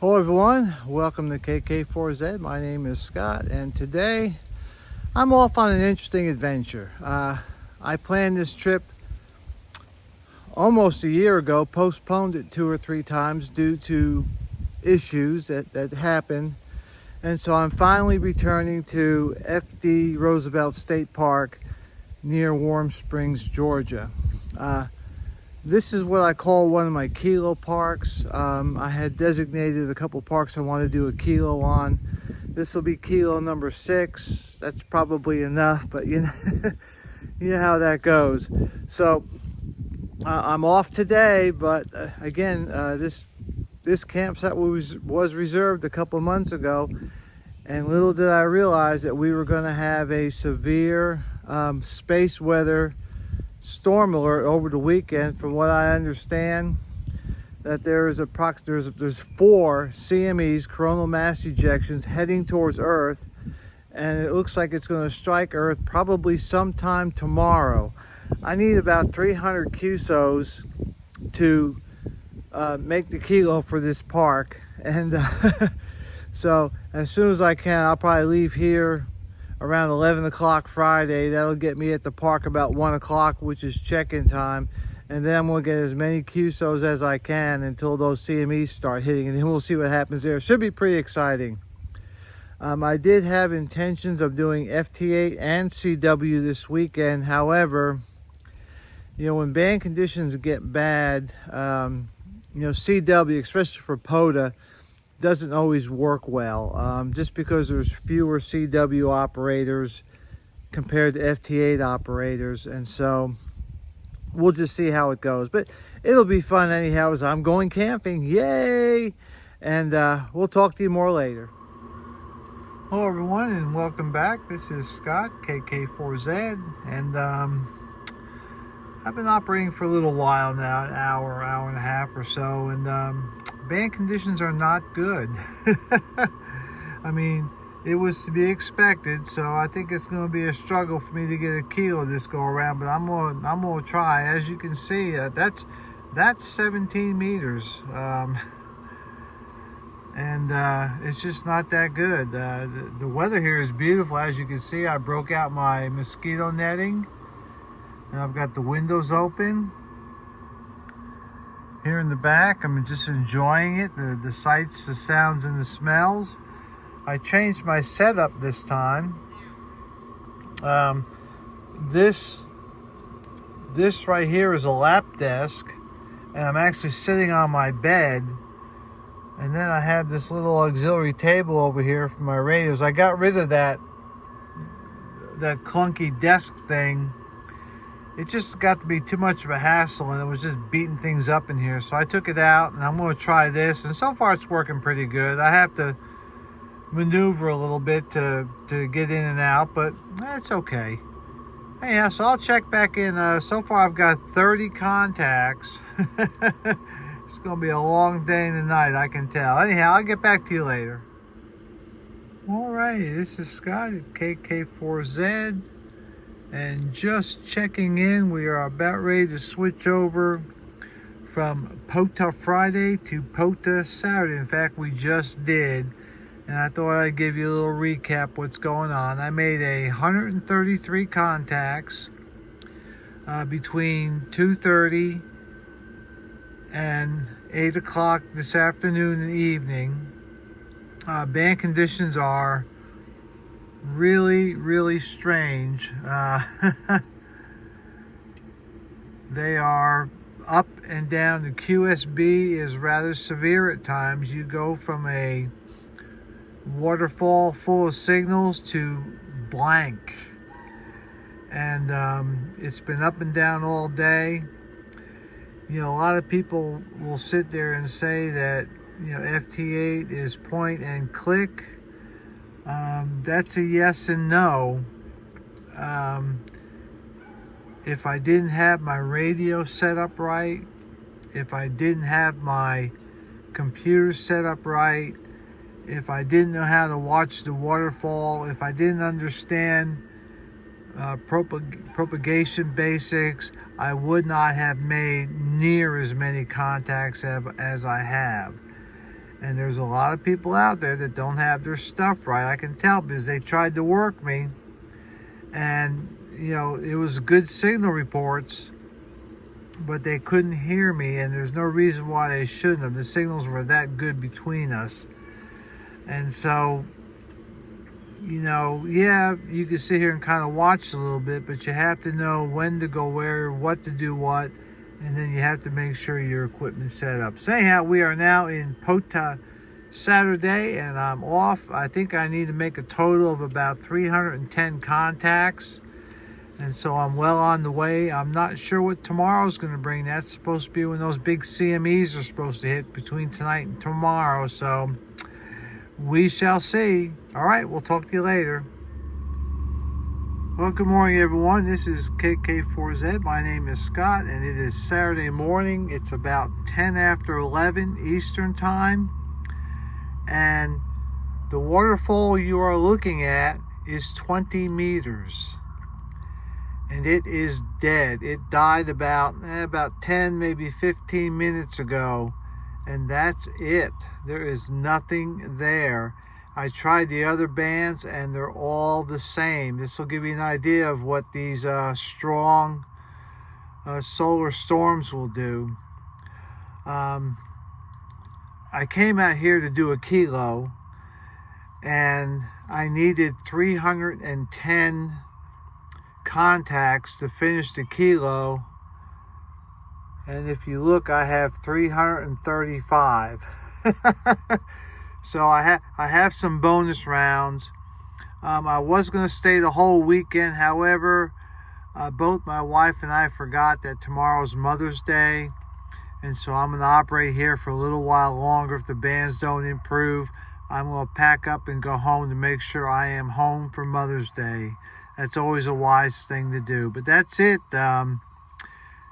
Hello everyone, welcome to KK4Z. My name is Scott and today I'm off on an interesting adventure. I planned this trip almost a year ago, postponed it 2 or 3 times due to issues that happened, and so I'm finally returning to F.D. Roosevelt State Park near Warm Springs, Georgia. This is what I call one of my kilo parks. I had designated a couple parks I want to do a kilo on. This will be kilo number 6. That's probably enough, but you know how that goes. So I'm off today, but again, this campsite was reserved a couple of months ago, and little did I realize that we were going to have a severe space weather storm alert over the weekend. From what I understand, that there's 4 CMEs, coronal mass ejections, heading towards Earth, and it looks like it's going to strike Earth probably sometime tomorrow. I need about 300 QSOs to make the kilo for this park, and so as soon as I can, I'll probably leave here around 11 o'clock Friday. That'll get me at the park about 1 o'clock, which is check-in time. And then I'm going to get as many QSOs as I can until those CMEs start hitting, and then we'll see what happens there. Should be pretty exciting. I did have intentions of doing FT8 and CW this weekend. However, when band conditions get bad, CW, especially for POTA, doesn't always work well, just because there's fewer CW operators compared to FT8 operators, and so we'll just see how it goes. But it'll be fun anyhow, as I'm going camping. Yay! And we'll talk to you more later. Hello everyone, and welcome back. This is Scott, KK4Z, and I've been operating for a little while now, an hour and a half or so, and band conditions are not good. I mean, it was to be expected, so I think it's going to be a struggle for me to get a kilo this go around, but I'm gonna try. As you can see, that's 17 meters, and it's just not that good. The weather here is beautiful. As you can see, I broke out my mosquito netting, and I've got the windows open. Here in the back, I'm just enjoying it, the sights, the sounds, and the smells. I changed my setup this time. This right here is a lap desk, and I'm actually sitting on my bed. And then I have this little auxiliary table over here for my radios. I got rid of that clunky desk thing. It just got to be too much of a hassle, and it was just beating things up in here. So I took it out, and I'm going to try this. And so far, it's working pretty good. I have to maneuver a little bit to get in and out, but that's okay. Anyhow, so I'll check back in. So far, I've got 30 contacts. It's going to be a long day and a night, I can tell. Anyhow, I'll get back to you later. All right, this is Scott at KK4Z. And just checking in, we are about ready to switch over from POTA Friday to POTA Saturday. In fact, we just did. And I thought I'd give you a little recap what's going on. I made 133 contacts between 2:30 and 8 o'clock this afternoon and evening. Band conditions are really strange. They are up and down. The QSB is rather severe at times. You go from a waterfall full of signals to blank, and it's been up and down all day. A lot of people will sit there and say that FT8 is point and click. That's a yes and no. If I didn't have my radio set up right, if I didn't have my computer set up right, if I didn't know how to watch the waterfall, if I didn't understand propagation basics, I would not have made near as many contacts as I have. And there's a lot of people out there that don't have their stuff right. I can tell because they tried to work me. And, you know, it was good signal reports, but they couldn't hear me. And there's no reason why they shouldn't have. The signals were that good between us. And so, you know, yeah, you can sit here and kind of watch a little bit, but you have to know when to go where, what to do what, and then you have to make sure your equipment's set up. So anyhow, we are now in Pota Saturday, and I'm off. I think I need to make a total of about 310 contacts, and so I'm well on the way. I'm not sure what tomorrow's going to bring. That's supposed to be when those big CMEs are supposed to hit between tonight and tomorrow, so we shall see. All right, we'll talk to you later. Well, good morning, everyone. This is KK4Z. My name is Scott, and it is Saturday morning. It's about 10 after 11 Eastern Time. And the waterfall you are looking at is 20 meters. And it is dead. It died about 10, maybe 15 minutes ago. And that's it. There is nothing there. I tried the other bands and they're all the same. This will give you an idea of what these strong solar storms will do. I came out here to do a kilo, and I needed 310 contacts to finish the kilo. And if you look, I have 335. So I have some bonus rounds. I was going to stay the whole weekend. However, both my wife and I forgot that tomorrow's Mother's Day. And so I'm going to operate here for a little while longer. If the bands don't improve, I'm going to pack up and go home to make sure I am home for Mother's Day. That's always a wise thing to do. But that's it.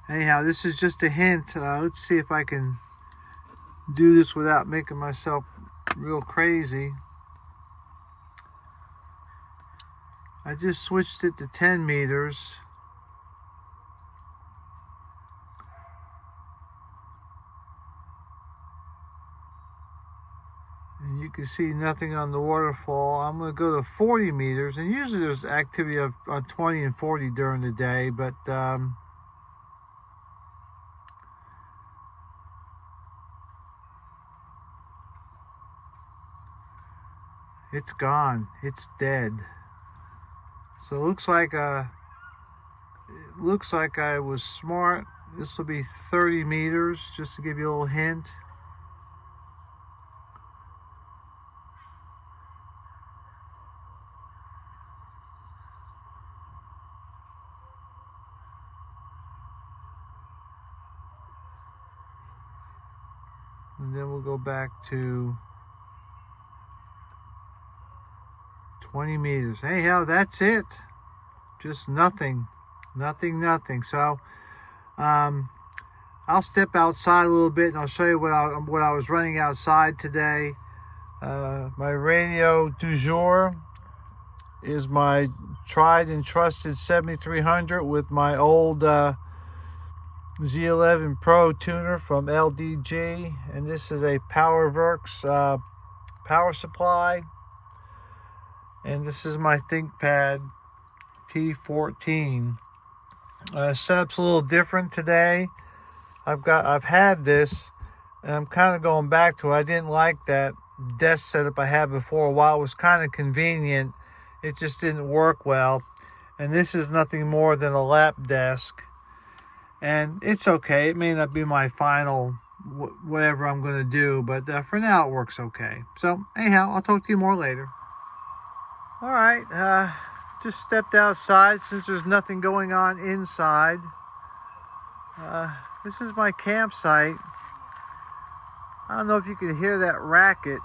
Anyhow, this is just a hint. Let's see if I can do this without making myself real crazy. I just switched it to 10 meters. And you can see nothing on the waterfall. I'm going to go to 40 meters. And usually there's activity on 20 and 40 during the day, but it's gone. It's dead. So it looks like I was smart. This will be 30 meters, just to give you a little hint. And then we'll go back to 20 meters. Anyhow, that's it. Just nothing. So I'll step outside a little bit and I'll show you what I was running outside today. My radio du jour is my tried and trusted 7300 with my old Z11 Pro tuner from LDG, and this is a PowerWorks power supply, and this is my ThinkPad T14. Setup's a little different today. I've had this, and I'm kind of going back to it. I didn't like that desk setup I had before. While it was kind of convenient, it just didn't work well. And this is nothing more than a lap desk. And it's okay. It may not be my final whatever I'm going to do, but for now it works okay. So anyhow, I'll talk to you more later. All right, just stepped outside since there's nothing going on inside. This is my campsite. I don't know if you can hear that racket,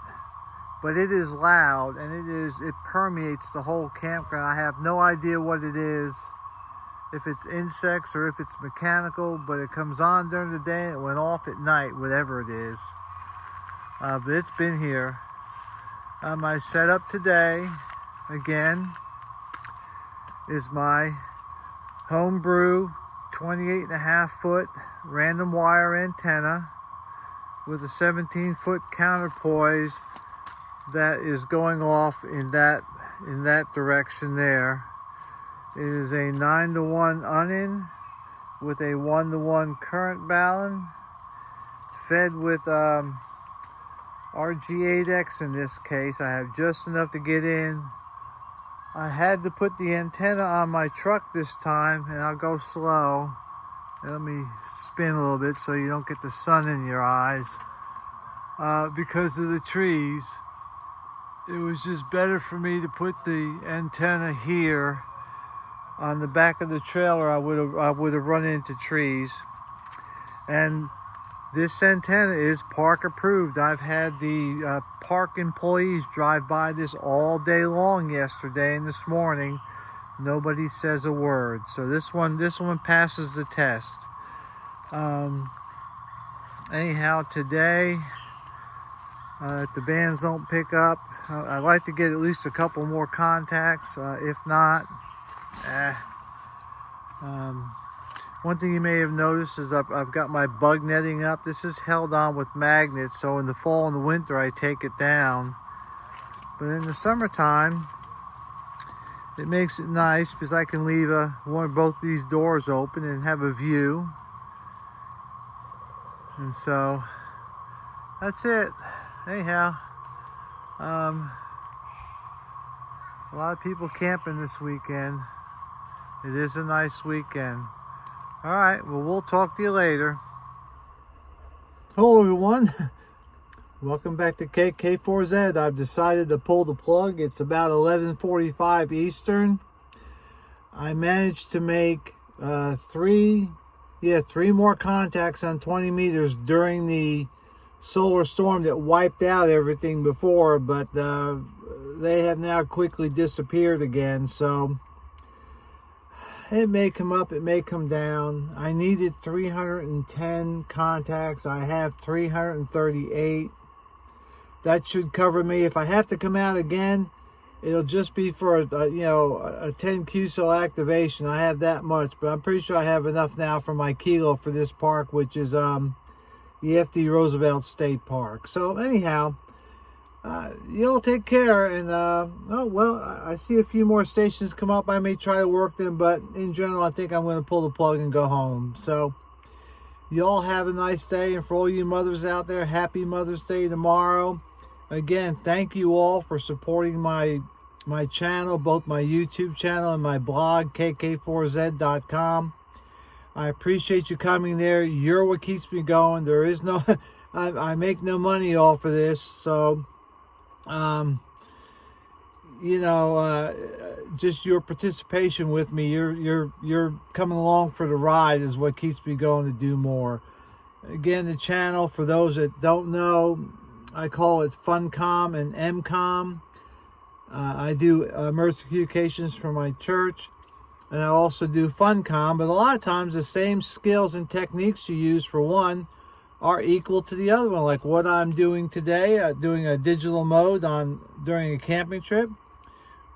but it is loud, and it permeates the whole campground. I have no idea what it is, if it's insects or if it's mechanical, but it comes on during the day and it went off at night, whatever it is. But it's been here. My setup today, again, is my homebrew 28.5 foot random wire antenna with a 17-foot counterpoise that is going off in that direction there. It is a 9-to-1 Unin with a 1-to-1 current balun, fed with RG8X in this case. I have just enough to get in. I had to put the antenna on my truck this time, and I'll go slow. Let me spin a little bit so you don't get the sun in your eyes. Because of the trees, it was just better for me to put the antenna here on the back of the trailer. I would have run into trees. And this antenna is park approved. I've had the park employees drive by this all day long yesterday and this morning. Nobody says a word. So this one passes the test. Anyhow, today, if the bands don't pick up, I'd like to get at least a couple more contacts. If not, one thing you may have noticed is I've got my bug netting up. This is held on with magnets, so in the fall and the winter I take it down. But in the summertime, it makes it nice because I can leave both these doors open and have a view. And so that's it. Anyhow, a lot of people camping this weekend. It is a nice weekend. All right, well, we'll talk to you later. Hello, everyone. Welcome back to KK4Z. I've decided to pull the plug. It's about 11:45 Eastern. I managed to make three more contacts on 20 meters during the solar storm that wiped out everything before, but they have now quickly disappeared again. So it may come up, it may come down. I needed 310 contacts. I have 338. That should cover me. If I have to come out again, it'll just be for a 10 QSO activation. I have that much, but I'm pretty sure I have enough now for my kilo for this park, which is the FD Roosevelt State Park. So anyhow, you'll take care. And I see a few more stations come up. I may try to work them, but in general, I think I'm going to pull the plug and go home. So you all have a nice day, and for all you mothers out there, happy Mother's Day tomorrow. Again, thank you all for supporting my channel, both my YouTube channel and my blog, kk4z.com. I appreciate you coming there. You're what keeps me going. There is no, I make no money off of this. So, just your participation with me, you're coming along for the ride is what keeps me going to do more. Again, the channel, for those that don't know, I call it FunCom and MCOM. I do emergency communications for my church, and I also do FunCom, but a lot of times the same skills and techniques you use for one are equal to the other one. Like what I'm doing today, doing a digital mode during a camping trip,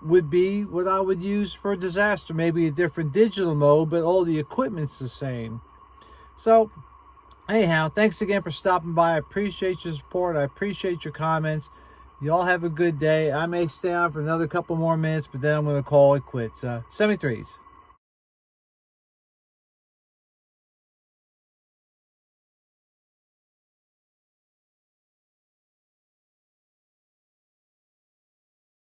would be what I would use for a disaster. Maybe a different digital mode, but all the equipment's the same. So anyhow, thanks again for stopping by. I appreciate your support. I appreciate your comments. You all have a good day. I may stay on for another couple more minutes, but then I'm going to call it quits. 73s.